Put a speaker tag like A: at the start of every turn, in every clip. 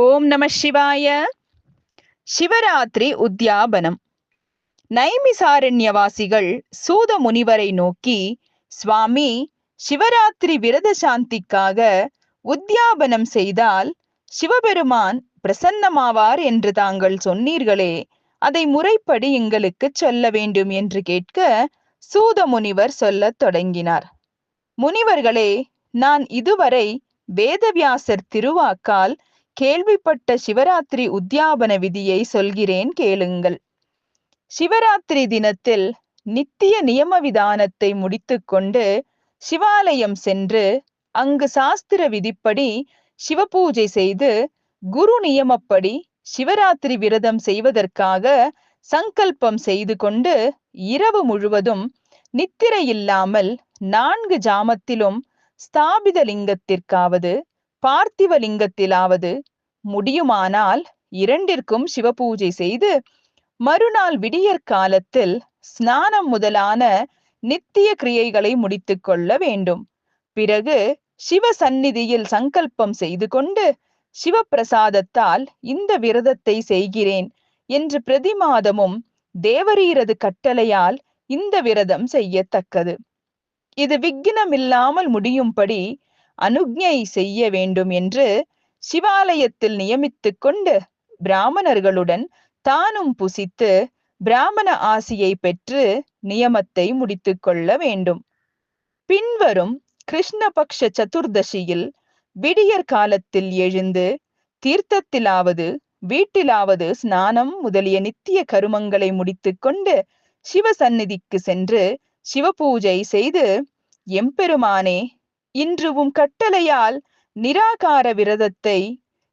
A: ஓம் நம சிவாய. சிவராத்திரி உத்யாபனம். நைமிசாரண்யவாசிகள் சூத முனிவரை நோக்கி, சுவாமி, சிவராத்திரி விரத சாந்திக்காக உத்யாபனம் செய்தால் சிவபெருமான் பிரசன்னமாவார் என்று தாங்கள் சொன்னீர்களே, அதை முறைப்படி எங்களுக்கு சொல்ல வேண்டும் என்று கேட்க சூத முனிவர் சொல்லத் தொடங்கினார். முனிவர்களே, நான் இதுவரை வேதவியாசர் திருவாக்கால் கேள்விப்பட்ட சிவராத்திரி உத்யாபன விதியை சொல்கிறேன், கேளுங்கள். சிவராத்திரி தினத்தில் நித்திய நியம விதானத்தை முடித்துக்கொண்டு சிவாலயம் சென்று அங்கு சாஸ்திர விதிப்படி சிவபூஜை செய்து குரு நியமப்படி சிவராத்திரி விரதம் செய்வதற்காக சங்கல்பம் செய்து கொண்டு இரவு முழுவதும் நித்திரை இல்லாமல் 4 ஜாமத்திலும் ஸ்தாபித லிங்கத்திற்காவது பார்த்திவ லிங்கத்திலாவது முடியுமானால் 2ற்கும் சிவபூஜை செய்து மறுநாள் விடியற் காலத்தில் ஸ்நானம் முதலான நித்திய கிரியைகளை முடித்து கொள்ள வேண்டும். பிறகு சிவ சந்நிதியில் சங்கல்பம் செய்து கொண்டு சிவப்பிரசாதத்தால் இந்த விரதத்தை செய்கிறேன் என்று பிரதிமாதமும் தேவரீரது கட்டளையால் இந்த விரதம் செய்யத்தக்கது. இது விக்னமில்லாமல் முடியும்படி அனுக்ஞை செய்ய வேண்டும் என்று சிவாலயத்தில் நியமித்து கொண்டு பிராமணர்களுடன் தானும் புசித்து பிராமண ஆசியை பெற்று நியமத்தை முடித்து கொள்ள வேண்டும். பின்வரும் கிருஷ்ணபக்ஷ சதுர்தசியில் விடியற் காலத்தில் எழுந்து தீர்த்தத்திலாவது வீட்டிலாவது ஸ்நானம் முதலிய நித்திய கருமங்களை முடித்து கொண்டு சிவசந்நிதிக்கு சென்று சிவபூஜை செய்து, எம்பெருமானே, இன்று உம் கட்டளையால் நிராகார விரதத்தை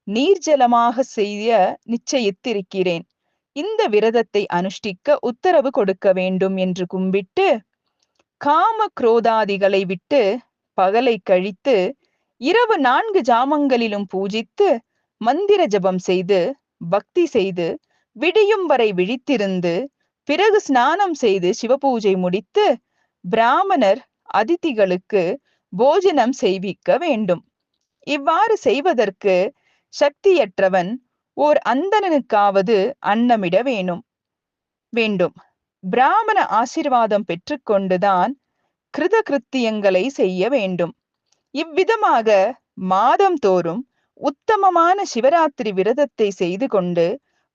A: நீர்ஜலமாக செய்ய நிச்சயித்திருக்கிறேன். இந்த விரதத்தை அனுஷ்டிக்க உத்தரவு கொடுக்க வேண்டும் என்று கும்பிட்டு காம குரோதாதிகளை விட்டு பகலை கழித்து இரவு 4 ஜாமங்களிலும் பூஜித்து மந்திர ஜபம் செய்து பக்தி செய்து விடியும் வரை விழித்திருந்து பிறகு ஸ்நானம் செய்து சிவபூஜை முடித்து பிராமணர் அதிதிகளுக்கு போஜனம் செய்விக்க வேண்டும். இவ்வாறு செய்வதற்கு சக்தியற்றவன் ஓர் அந்தணனுக்காவது அன்னமிட வேண்டும். பிராமண ஆசீர்வாதம் பெற்றுக்கொண்டுதான் கிருத கிருத்தியங்களை செய்ய வேண்டும். இவ்விதமாக மாதம் தோறும் உத்தமமான சிவராத்திரி விரதத்தை செய்து கொண்டு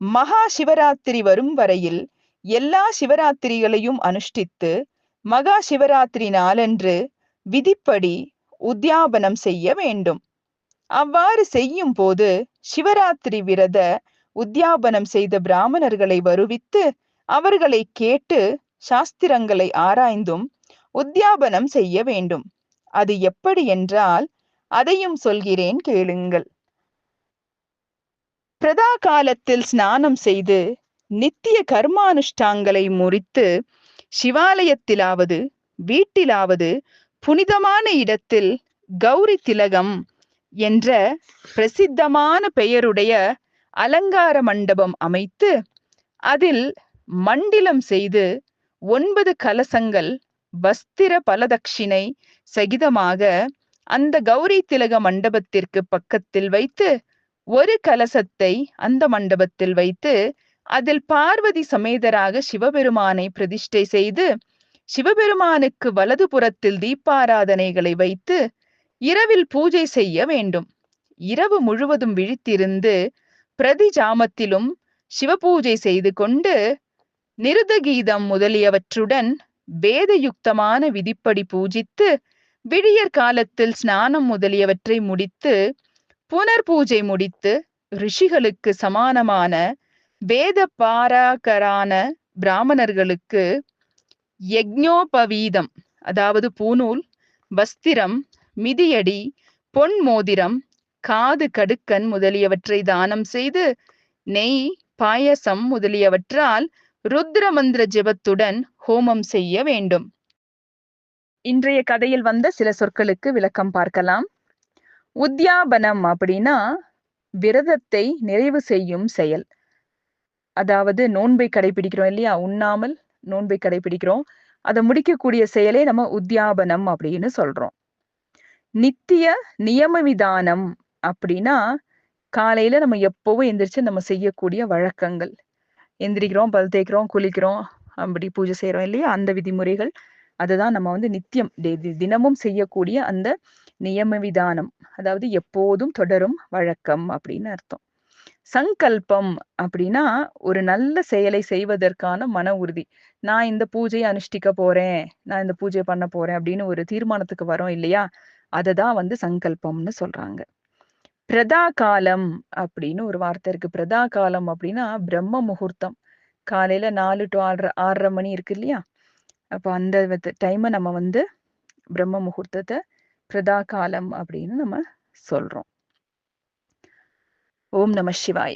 A: மகா சிவராத்திரி வரும் வரையில் எல்லா சிவராத்திரிகளையும் அனுஷ்டித்து மகா சிவராத்திரி நாளன்று விதிப்படி உத்யாபனம் செய்ய வேண்டும். அவ்வாறு செய்யும் போது சிவராத்திரி விரத உத்யாபனம் செய்த பிராமணர்களை வருவித்து அவர்களை கேட்டு சாஸ்திரங்களை ஆராய்ந்தும் உத்யாபனம் செய்ய வேண்டும். அது எப்படி என்றால் அதையும் சொல்கிறேன், கேளுங்கள். பிரதா காலத்தில் ஸ்நானம் செய்து நித்திய கர்மானுஷ்டாங்களை முறித்து சிவாலயத்திலாவது வீட்டிலாவது புனிதமான இடத்தில் கௌரி திலகம் என்ற பிரசித்தமான பெயருடைய அலங்கார மண்டபம் அமைத்து அதில் மண்டிலம் செய்து 9 கலசங்கள் வஸ்திர பலதட்சிணை சகிதமாக அந்த கௌரி திலக மண்டபத்திற்கு பக்கத்தில் வைத்து ஒரு கலசத்தை அந்த மண்டபத்தில் வைத்து அதில் பார்வதி சமேதராக சிவபெருமானை பிரதிஷ்டை செய்து சிவபெருமானுக்கு வலது புறத்தில் தீபாராதனைகளை வைத்து இரவில் பூஜை செய்ய வேண்டும். இரவு முழுவதும் விழித்திருந்து பிரதி ஜாமத்திலும் சிவபூஜை செய்து கொண்டு நிருதகீதம் முதலியவற்றுடன் வேதயுக்தமான விதிப்படி பூஜித்து விடியற் காலத்தில் ஸ்நானம் முதலியவற்றை முடித்து புனர் பூஜை முடித்து ரிஷிகளுக்கு சமானமான வேத பாராகரான பிராமணர்களுக்கு யக்ஞோபவீதம், அதாவது பூநூல், வஸ்திரம், மிதியடி, பொன் மோதிரம், காது கடுக்கன் முதலியவற்றை தானம் செய்து நெய், பாயசம் முதலியவற்றால் ருத்ர மந்திர ஜெபத்துடன் ஹோமம் செய்ய வேண்டும். இன்றைய கதையில் வந்த சில சொற்களுக்கு விளக்கம் பார்க்கலாம். உத்யாபனம் அப்படின்னா விரதத்தை நிறைவு செய்யும் செயல். அதாவது நோன்பை கடைபிடிக்கிறோம் இல்லையா, உண்ணாமல் நோன்பை கடைபிடிக்கிறோம், அதை முடிக்கக்கூடிய செயலே நம்ம உத்யாபனம் அப்படின்னு சொல்றோம். நித்திய நியம விதானம் அப்படின்னா காலையில நம்ம எப்பவும் எந்திரிச்சு நம்ம செய்யக்கூடிய வழக்கங்கள். எந்திரிக்கிறோம், பல் தேய்க்கிறோம், குளிக்கிறோம், அப்படி பூஜை செய்றோம் இல்லையா? அந்த விதிமுறைகள். அதுதான் நம்ம வந்து நித்தியம் தினமும் செய்யக்கூடிய அந்த நியம விதானம். அதாவது எப்போதும் தொடரும் வழக்கம் அப்படின்னு அர்த்தம். சங்கல்பம் அப்படின்னா ஒரு நல்ல செயலை செய்வதற்கான மன உறுதி. நான் இந்த பூஜையை அனுஷ்டிக்க போறேன், நான் இந்த பூஜை பண்ண போறேன் அப்படின்னு ஒரு தீர்மானத்துக்கு வரோம் இல்லையா? அததான் வந்து சங்கல்பம்னு சொல்றாங்க. பிரதா காலம் அப்படின்னு ஒரு வார்த்தை இருக்கு. பிரதா காலம் அப்படின்னா பிரம்ம முகூர்த்தம். காலையில 4 to 6:30 மணி இருக்கு இல்லையா? அப்ப அந்த டைமை நம்ம வந்து பிரம்ம முகூர்த்தத்தை பிரதா காலம் அப்படின்னு நம்ம சொல்றோம். ஓம் நம சிவாய.